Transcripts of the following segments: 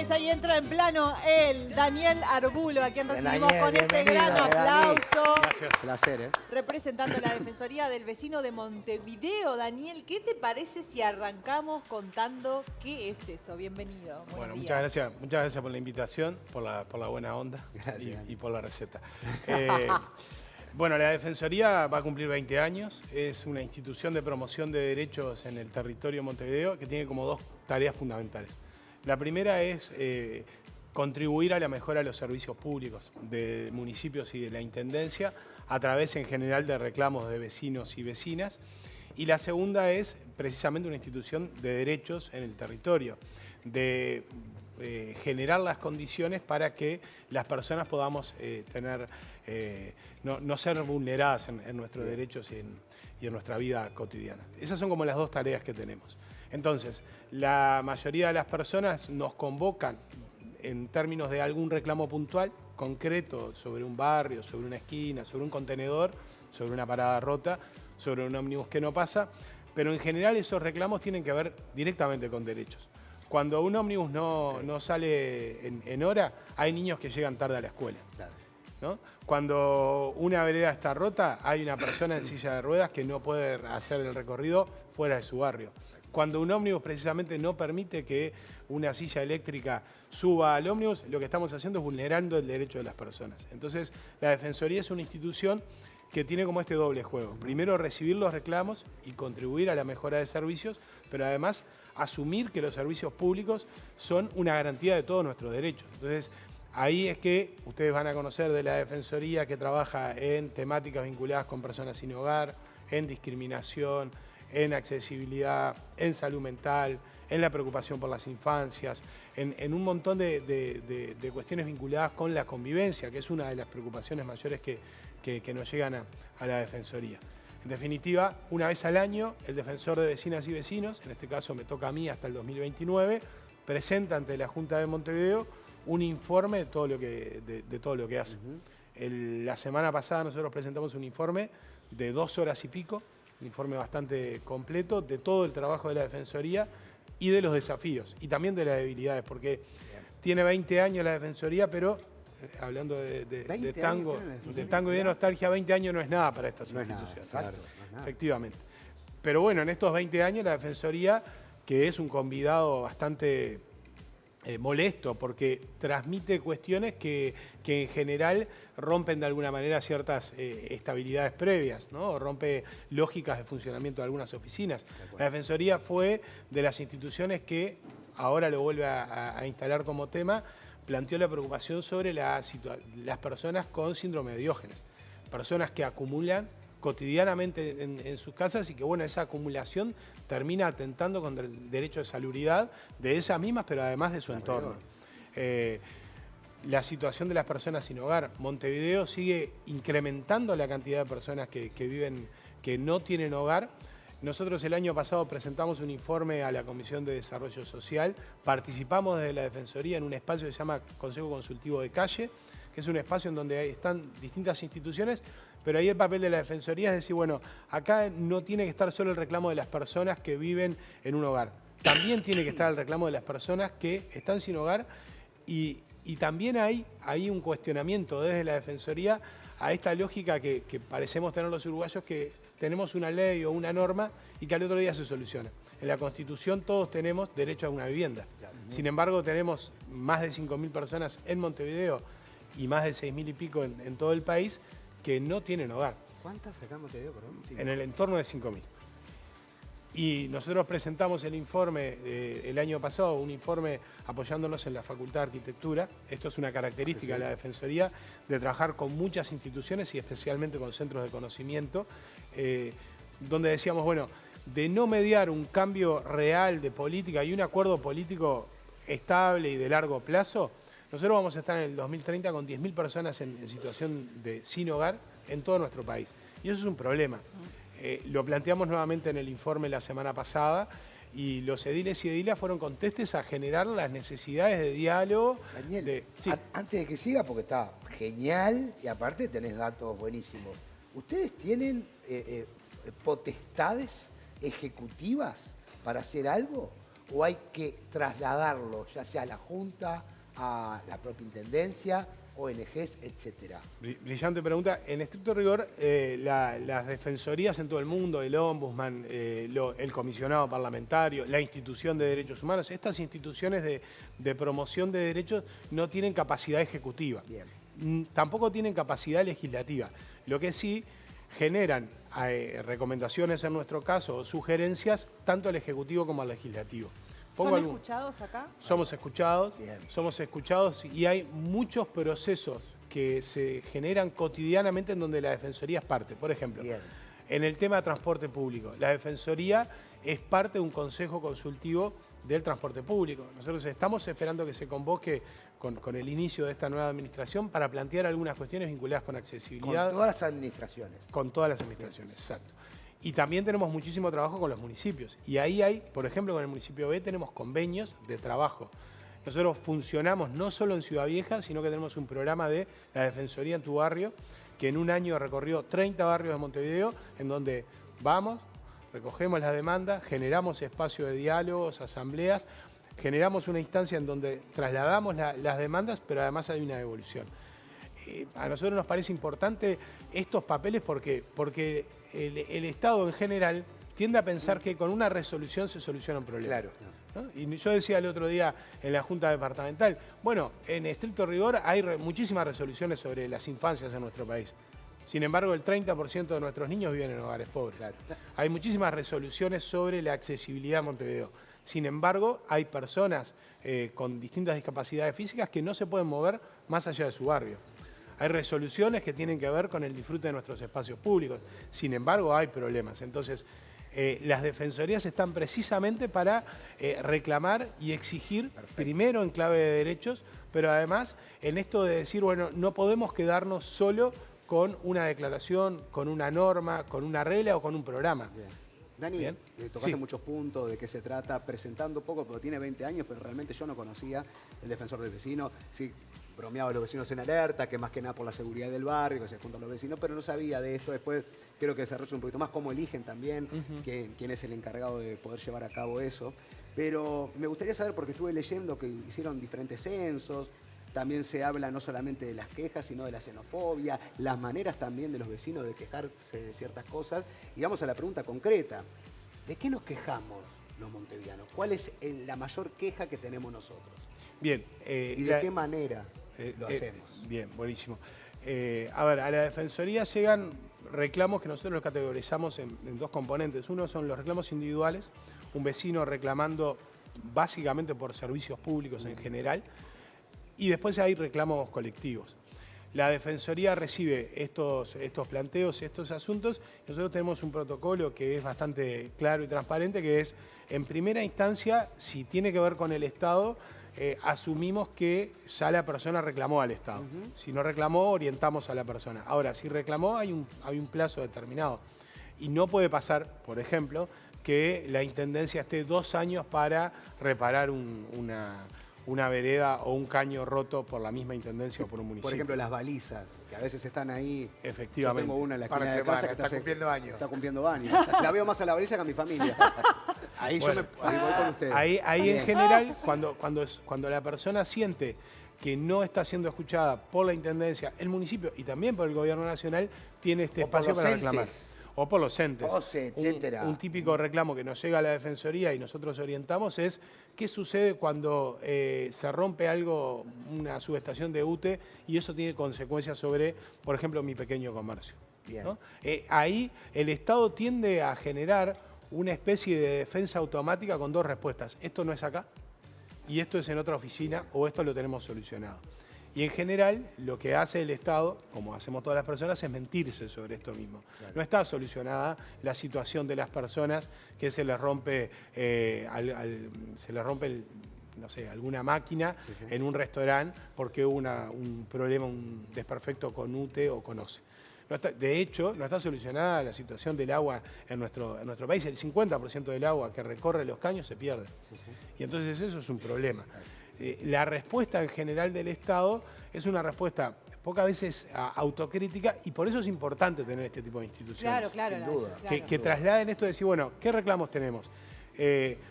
mesa y entra en plano el Daniel Arbulo, a quien recibimos con ese gran aplauso. Gracias. Placer, Representando la Defensoría del Vecino de Montevideo. Daniel, ¿qué te parece si arrancamos contando qué es eso? Bienvenido. Bueno, muchas gracias por la invitación, por la buena onda y por la receta. Bueno, la Defensoría va a cumplir 20 años, es una institución de promoción de derechos en el territorio de Montevideo que tiene como dos tareas fundamentales. La primera es contribuir a la mejora de los servicios públicos de municipios y de la Intendencia a través en general de reclamos de vecinos y vecinas. Y la segunda es precisamente una institución de derechos en el territorio, de generar las condiciones para que las personas podamos no ser vulneradas en nuestros derechos y en nuestra vida cotidiana. Esas son como las dos tareas que tenemos. Entonces, la mayoría de las personas nos convocan en términos de algún reclamo puntual, concreto, sobre un barrio, sobre una esquina, sobre un contenedor, sobre una parada rota, sobre un ómnibus que no pasa, pero en general esos reclamos tienen que ver directamente con derechos. Cuando un ómnibus no sale en hora, hay niños que llegan tarde a la escuela. Claro. ¿No? Cuando una vereda está rota, hay una persona en silla de ruedas que no puede hacer el recorrido fuera de su barrio. Cuando un ómnibus precisamente no permite que una silla eléctrica suba al ómnibus, lo que estamos haciendo es vulnerando el derecho de las personas. Entonces, la Defensoría es una institución que tiene como este doble juego. Primero, recibir los reclamos y contribuir a la mejora de servicios, pero además asumir que los servicios públicos son una garantía de todos nuestros derechos. Entonces, ahí es que ustedes van a conocer de la Defensoría que trabaja en temáticas vinculadas con personas sin hogar, en discriminación, en accesibilidad, en salud mental, en la preocupación por las infancias, en un montón de cuestiones vinculadas con la convivencia, que es una de las preocupaciones mayores que nos llegan a la Defensoría. En definitiva, una vez al año, el defensor de vecinas y vecinos, en este caso me toca a mí hasta el 2029, presenta ante la Junta de Montevideo un informe de todo lo que hace. La semana pasada nosotros presentamos un informe de 2 horas y pico, un informe bastante completo de todo el trabajo de la Defensoría y de los desafíos, y también de las debilidades, porque tiene 20 años la Defensoría, pero hablando de tango y de nostalgia, 20 años no es nada para estas instituciones. Claro, no es nada. Efectivamente. Pero bueno, en estos 20 años la Defensoría, que es un convidado bastante molesto, porque transmite cuestiones que en general rompen de alguna manera ciertas estabilidades previas, ¿no? O rompe lógicas de funcionamiento de algunas oficinas. La Defensoría fue de las instituciones que, ahora lo vuelve a instalar como tema, planteó la preocupación sobre las personas con síndrome de Diógenes, personas que acumulan cotidianamente en sus casas y que, bueno, esa acumulación termina atentando contra el derecho de salubridad de esas mismas, pero además de su entorno. La situación de las personas sin hogar. Montevideo sigue incrementando la cantidad de personas que no tienen hogar. Nosotros el año pasado presentamos un informe a la Comisión de Desarrollo Social, participamos desde la Defensoría en un espacio que se llama Consejo Consultivo de Calle, que es un espacio en donde están distintas instituciones, pero ahí el papel de la Defensoría es decir, bueno, acá no tiene que estar solo el reclamo de las personas que viven en un hogar, también tiene que estar el reclamo de las personas que están sin hogar y también hay un cuestionamiento desde la Defensoría a esta lógica que parecemos tener los uruguayos, que tenemos una ley o una norma y que al otro día se soluciona. En la Constitución todos tenemos derecho a una vivienda. Sin embargo, tenemos más de 5.000 personas en Montevideo y más de 6.000 y pico en todo el país que no tienen hogar. ¿Cuántas acá en Montevideo, perdón? En el entorno de 5.000. Y nosotros presentamos el informe el año pasado, un informe apoyándonos en la Facultad de Arquitectura. Esto es una característica de la Defensoría, de trabajar con muchas instituciones y especialmente con centros de conocimiento, donde decíamos, bueno, de no mediar un cambio real de política y un acuerdo político estable y de largo plazo, nosotros vamos a estar en el 2030 con 10.000 personas en situación de sin hogar en todo nuestro país. Y eso es un problema. Lo planteamos nuevamente en el informe la semana pasada y los ediles y edilas fueron contestes a generar las necesidades de diálogo. Daniel, antes de que siga, porque está genial y aparte tenés datos buenísimos, ¿ustedes tienen potestades ejecutivas para hacer algo? o hay que trasladarlo, ya sea a la Junta, a la propia Intendencia, ONGs, etcétera? Brillante pregunta. En estricto rigor, las defensorías en todo el mundo, el Ombudsman, el comisionado parlamentario, la institución de derechos humanos, estas instituciones de promoción de derechos no tienen capacidad ejecutiva. Bien. Tampoco tienen capacidad legislativa. Lo que sí generan recomendaciones en nuestro caso o sugerencias tanto al Ejecutivo como al Legislativo. ¿Son escuchados acá? Somos escuchados, Bien. somos escuchados y hay muchos procesos que se generan cotidianamente en donde la Defensoría es parte. Por ejemplo, Bien. en el tema de transporte público, la Defensoría es parte de un consejo consultivo del transporte público. Nosotros estamos esperando que se convoque con el inicio de esta nueva administración para plantear algunas cuestiones vinculadas con accesibilidad. Con todas las administraciones. Con todas las administraciones, exacto. Y también tenemos muchísimo trabajo con los municipios. Y ahí hay, por ejemplo, con el municipio B tenemos convenios de trabajo. Nosotros funcionamos no solo en Ciudad Vieja, sino que tenemos un programa de la Defensoría en tu barrio, que en un año recorrió 30 barrios de Montevideo, en donde vamos, recogemos las demandas, generamos espacio de diálogos, asambleas, generamos una instancia en donde trasladamos las demandas, pero además hay una devolución. A nosotros nos parece importante estos papeles porque el Estado en general tiende a pensar que con una resolución se soluciona un problema. Claro. ¿No? Y yo decía el otro día en la Junta Departamental, bueno, en estricto rigor hay muchísimas resoluciones sobre las infancias en nuestro país. Sin embargo, el 30% de nuestros niños viven en hogares pobres. Claro. Hay muchísimas resoluciones sobre la accesibilidad en Montevideo. Sin embargo, hay personas con distintas discapacidades físicas que no se pueden mover más allá de su barrio. Hay resoluciones que tienen que ver con el disfrute de nuestros espacios públicos. Sin embargo, hay problemas. Entonces, las defensorías están precisamente para reclamar y exigir, primero en clave de derechos, pero además en esto de decir, bueno, no podemos quedarnos solo con una declaración, con una norma, con una regla o con un programa. Bien. Dani, Bien. tocaste Sí. muchos puntos de qué se trata, presentando un poco, porque tiene 20 años, pero realmente yo no conocía el defensor del vecino. Sí, bromeaba a los vecinos en alerta, que más que nada por la seguridad del barrio, que se juntan los vecinos, pero no sabía de esto. Después creo que desarrolla un poquito más cómo eligen también quién es el encargado de poder llevar a cabo eso. Pero me gustaría saber, porque estuve leyendo que hicieron diferentes censos, también se habla no solamente de las quejas, sino de la xenofobia, las maneras también de los vecinos de quejarse de ciertas cosas. Y vamos a la pregunta concreta. ¿De qué nos quejamos los montevideanos? ¿Cuál es la mayor queja que tenemos nosotros? Bien. ¿Y de qué manera lo hacemos? Bien, buenísimo. A ver, a la Defensoría llegan reclamos que nosotros los categorizamos en dos componentes. Uno son los reclamos individuales, un vecino reclamando básicamente por servicios públicos en general, y después hay reclamos colectivos. La Defensoría recibe estos planteos, estos asuntos. Nosotros tenemos un protocolo que es bastante claro y transparente, que es, en primera instancia, si tiene que ver con el Estado, asumimos que ya la persona reclamó al Estado. Si no reclamó, orientamos a la persona. Ahora, si reclamó, hay un plazo determinado. Y no puede pasar, por ejemplo, que la Intendencia esté 2 años para reparar una vereda o un caño roto por la misma intendencia o por un municipio. Por ejemplo, las balizas, que a veces están ahí. Efectivamente. Yo tengo una en la Para esquina de semana, casa que está cumpliendo años. Está cumpliendo años. La veo más a la baliza que a mi familia. Ahí Bueno, ahí voy con ustedes. Ahí en general, cuando la persona siente que no está siendo escuchada por la Intendencia, el municipio y también por el Gobierno Nacional, tiene este O por espacio los para reclamar. entes. O por los entes. OCE, etcétera. Un típico reclamo que nos llega a la Defensoría y nosotros orientamos es qué sucede cuando se rompe algo, una subestación de UTE, y eso tiene consecuencias sobre, por ejemplo, mi pequeño comercio. Bien. ¿No? Ahí el Estado tiende a generar una especie de defensa automática con 2 respuestas. Esto no es acá, y esto es en otra oficina, o esto lo tenemos solucionado. Y en general, lo que hace el Estado, como hacemos todas las personas, es mentirse sobre esto mismo. Claro. No está solucionada la situación de las personas que se les rompe, no sé, alguna máquina en un restaurante porque hubo un problema, un desperfecto con UTE o con OCE. De hecho, no está solucionada la situación del agua en nuestro país. El 50% del agua que recorre los caños se pierde. Y entonces eso es un problema. La respuesta en general del Estado es una respuesta pocas veces autocrítica, y por eso es importante tener este tipo de instituciones. Claro, Sin duda. claro. Que trasladen esto de decir, bueno, ¿qué reclamos tenemos?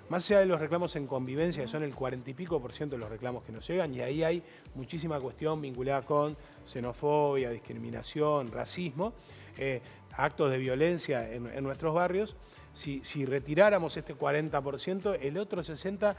más allá de los reclamos en convivencia, que son el 40 y pico % de los reclamos que nos llegan, y ahí hay muchísima cuestión vinculada con xenofobia, discriminación, racismo, actos de violencia en nuestros barrios. Si retiráramos este 40%, el otro 60%,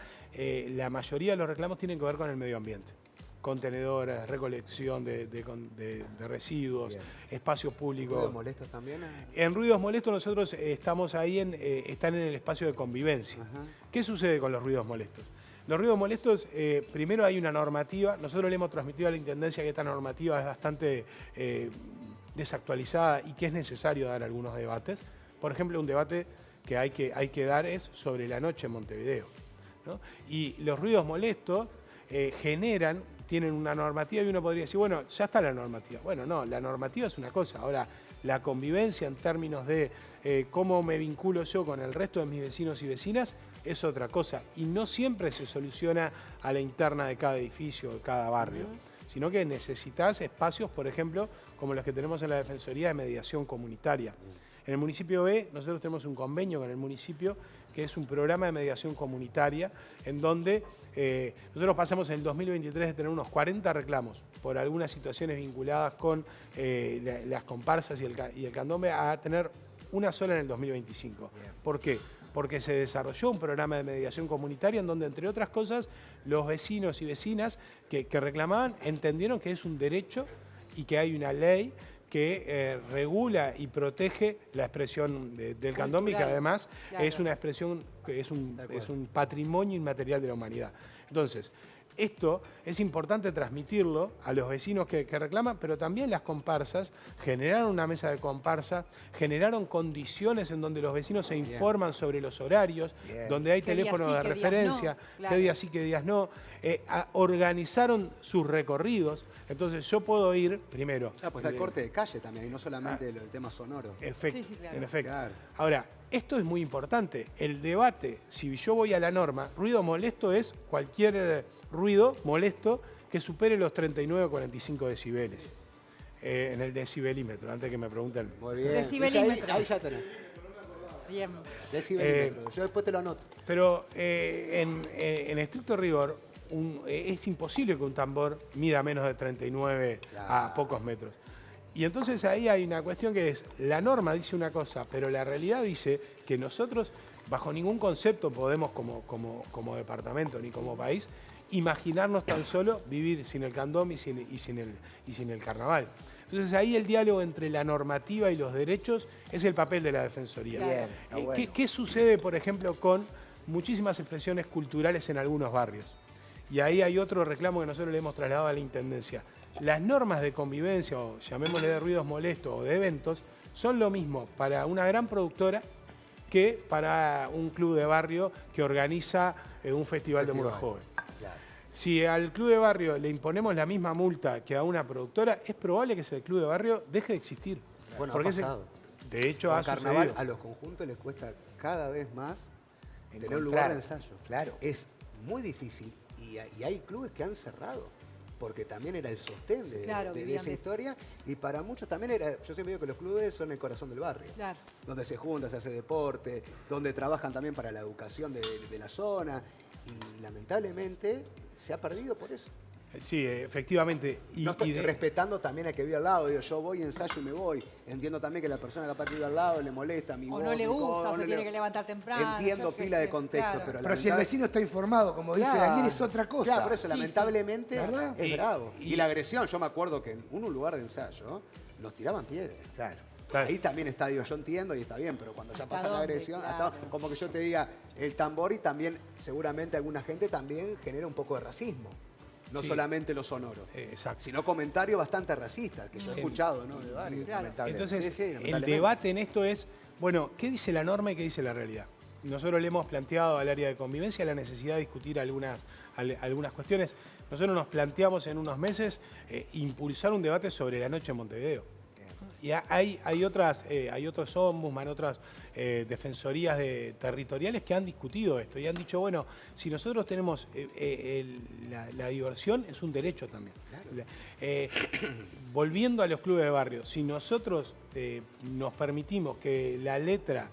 la mayoría de los reclamos tienen que ver con el medio ambiente. Contenedores, recolección de residuos, Bien. espacios públicos. ¿Ruidos molestos también? En ruidos molestos nosotros estamos ahí, están en el espacio de convivencia. Ajá. ¿Qué sucede con los ruidos molestos? Los ruidos molestos, primero hay una normativa, nosotros le hemos transmitido a la Intendencia que esta normativa es bastante desactualizada y que es necesario dar algunos debates. Por ejemplo, un debate que hay que dar es sobre la noche en Montevideo, ¿no? Y los ruidos molestos tienen una normativa y uno podría decir, bueno, ya está la normativa. Bueno, no, la normativa es una cosa. Ahora, la convivencia en términos de cómo me vinculo yo con el resto de mis vecinos y vecinas es otra cosa. Y no siempre se soluciona a la interna de cada edificio, de cada barrio, sino que necesitas espacios, por ejemplo, como los que tenemos en la Defensoría de Mediación Comunitaria. En el municipio B, nosotros tenemos un convenio con el municipio, que es un programa de mediación comunitaria, en donde nosotros pasamos en el 2023 de tener unos 40 reclamos por algunas situaciones vinculadas con las comparsas y el candombe a tener una sola en el 2025. Bien. ¿Por qué? Porque se desarrolló un programa de mediación comunitaria en donde, entre otras cosas, los vecinos y vecinas que reclamaban entendieron que es un derecho y que hay una ley que regula y protege la expresión del candombe, que además Claro. es una expresión, que es un patrimonio inmaterial de la humanidad. Entonces, esto es importante transmitirlo a los vecinos que reclaman, pero también las comparsas generaron una mesa de comparsa, generaron condiciones en donde los vecinos se informan sobre los horarios, Bien. donde hay Qué días teléfono sí, de qué días referencia, no, claro. qué días sí, qué días no. Organizaron sus recorridos, entonces yo puedo ir primero. Ah, pues está el corte de calle también, y no solamente el tema sonoro. Efecto, Sí, sí, claro. en efecto. Claro. Ahora, esto es muy importante. El debate, si yo voy a la norma, ruido molesto es cualquier ruido molesto que supere los 39 o 45 decibeles. En el decibelímetro, antes que me pregunten. Muy bien. Decibelímetro. Ahí ya tenés. Bien. Decibelímetro. Yo después te lo anoto. Pero en estricto rigor, es imposible que un tambor mida menos de 39 a Claro. pocos metros. Y entonces ahí hay una cuestión que es, la norma dice una cosa, pero la realidad dice que nosotros, bajo ningún concepto podemos como departamento ni como país, imaginarnos tan solo vivir sin el candombe y sin el carnaval. Entonces ahí el diálogo entre la normativa y los derechos es el papel de la Defensoría. Bien, está bueno. ¿Qué sucede, por ejemplo, con muchísimas expresiones culturales en algunos barrios? Y ahí hay otro reclamo que nosotros le hemos trasladado a la Intendencia. Las normas de convivencia, o llamémosle de ruidos molestos o de eventos, son lo mismo para una gran productora que para un club de barrio que organiza un festival de muro joven. Claro. Si al club de barrio le imponemos la misma multa que a una productora, es probable que ese club de barrio deje de existir. Bueno, Porque ha pasado. de hecho, Con ha carnaval sucedido. a los conjuntos les cuesta cada vez más tener un Encontrar. lugar de ensayo. Claro. Es muy difícil y hay clubes que han cerrado porque también era el sostén de, Claro, de vivían esa de eso. historia y para muchos también era, yo siempre digo que los clubes son el corazón del barrio, Claro. donde se junta, se hace deporte, donde trabajan también para la educación de la zona y lamentablemente se ha perdido por eso. Sí, efectivamente. No estoy respetando también al que vive al lado. Digo, yo voy, ensayo y me voy. Entiendo también que la persona capaz que vive al lado le molesta mi O voz, no le mi gusta, codo, o se tiene que levantar temprano. Entiendo yo qué pila sé, de contexto, claro. pero Pero si el vecino está informado, como dice Claro. Daniel, es otra cosa. Claro, por eso Sí, lamentablemente sí. ¿Verdad? es Y- bravo. y- Y la agresión, yo me acuerdo que en un lugar de ensayo nos tiraban piedras. Claro. Claro. Ahí también está, digo, yo entiendo y está bien, pero cuando ya ¿Hasta pasa la dónde? agresión, Claro. hasta como que yo te diga el tambor y también seguramente alguna gente también genera un poco de racismo. No Sí. solamente lo sonoro, Exacto. sino comentarios bastante racistas, que yo he escuchado, ¿no? De varios. Claro. Lamentablemente. Entonces, Sí, sí, el lamentablemente. debate en esto es, bueno, ¿qué dice la norma y qué dice la realidad? Nosotros le hemos planteado al área de convivencia la necesidad de discutir algunas cuestiones. Nosotros nos planteamos en unos meses impulsar un debate sobre la noche en Montevideo. Y hay otros ombudsman, otras defensorías territoriales que han discutido esto y han dicho, bueno, si nosotros tenemos la diversión, es un derecho también. Volviendo a los clubes de barrio, si nosotros nos permitimos que la letra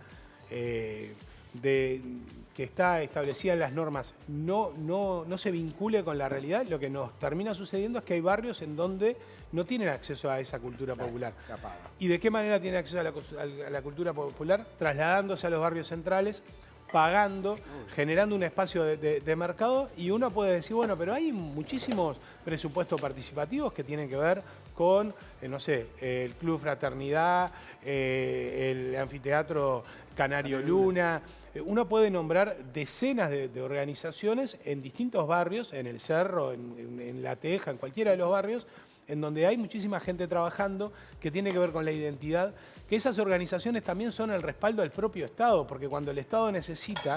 que que está establecida en las normas no se vincule con la realidad, lo que nos termina sucediendo es que hay barrios en donde no tienen acceso a esa cultura popular. se apaga. ¿Y de qué manera tienen acceso a la cultura popular? Trasladándose a los barrios centrales, pagando, generando un espacio de mercado, y uno puede decir, bueno, pero hay muchísimos presupuestos participativos que tienen que ver con, no sé, el Club Fraternidad, el Anfiteatro Canario Luna. Uno puede nombrar decenas de organizaciones en distintos barrios, en El Cerro, en La Teja, en cualquiera de los barrios, en donde hay muchísima gente trabajando que tiene que ver con la identidad, que esas organizaciones también son el respaldo del propio Estado, porque cuando el Estado necesita,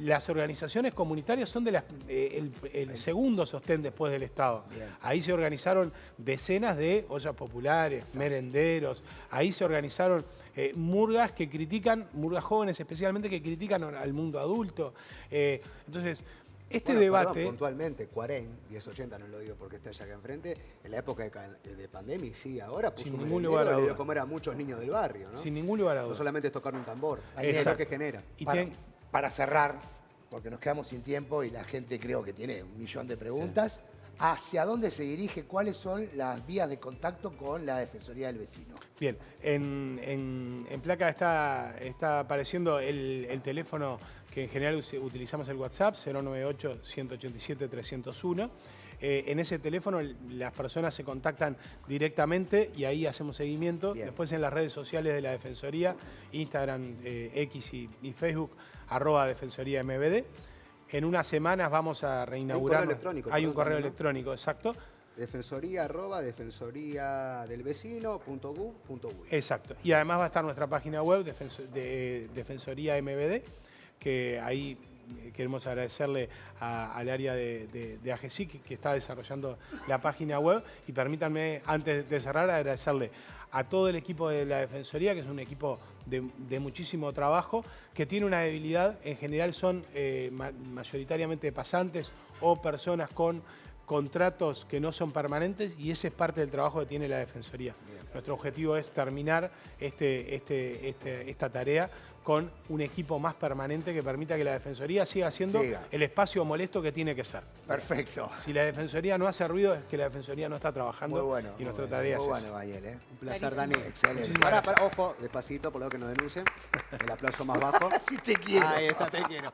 las organizaciones comunitarias son el segundo sostén después del Estado. Bien. Ahí se organizaron decenas de ollas populares, merenderos, ahí se organizaron murgas que critican, murgas jóvenes especialmente, que critican al mundo adulto. Entonces, este debate... Perdón, puntualmente, Cuarén, 1080, no lo digo porque estés acá enfrente, en la época de pandemia, y sí, ahora puso Sin un ningún merendero, lugar a le dio duda. a comer a muchos niños del barrio, ¿no? Sin ningún lugar a No duda. solamente es tocar un tambor, Exacto. es lo que genera. Y Para cerrar, porque nos quedamos sin tiempo y la gente creo que tiene 1.000.000 de preguntas, ¿hacia dónde se dirige? ¿Cuáles son las vías de contacto con la Defensoría del Vecino? Bien, en Placa está apareciendo el teléfono que en general utilizamos, el WhatsApp, 098-187-301. En ese teléfono las personas se contactan directamente y ahí hacemos seguimiento. Bien. Después en las redes sociales de la Defensoría, Instagram, X y Facebook, @DefensoríaMBD. En unas semanas vamos a reinaugurar. correo electrónico, Hay un perdón, correo también, ¿no? electrónico, exacto. defensoriadelvecino.gov.uy. Exacto. Y además va a estar nuestra página web, de Defensoría MBD, que ahí queremos agradecerle al área de AGESIC que está desarrollando la página web. Y permítanme, antes de cerrar, agradecerle a todo el equipo de la Defensoría, que es un equipo de muchísimo trabajo, que tiene una debilidad. En general son mayoritariamente pasantes o personas con contratos que no son permanentes, y ese es parte del trabajo que tiene la Defensoría. Nuestro objetivo es terminar esta tarea con un equipo más permanente que permita que la Defensoría siga siendo el espacio molesto que tiene que ser. Perfecto. Si la Defensoría no hace ruido, es que la Defensoría no está trabajando. Muy bueno. Y nuestra muy tarea bueno, es esa. Bayel, ¿eh? Un placer, Dani. Excelente. Pará, ojo, despacito, por lo que nos denuncien. El aplauso más bajo. Si te quiero. Ahí está, te quiero.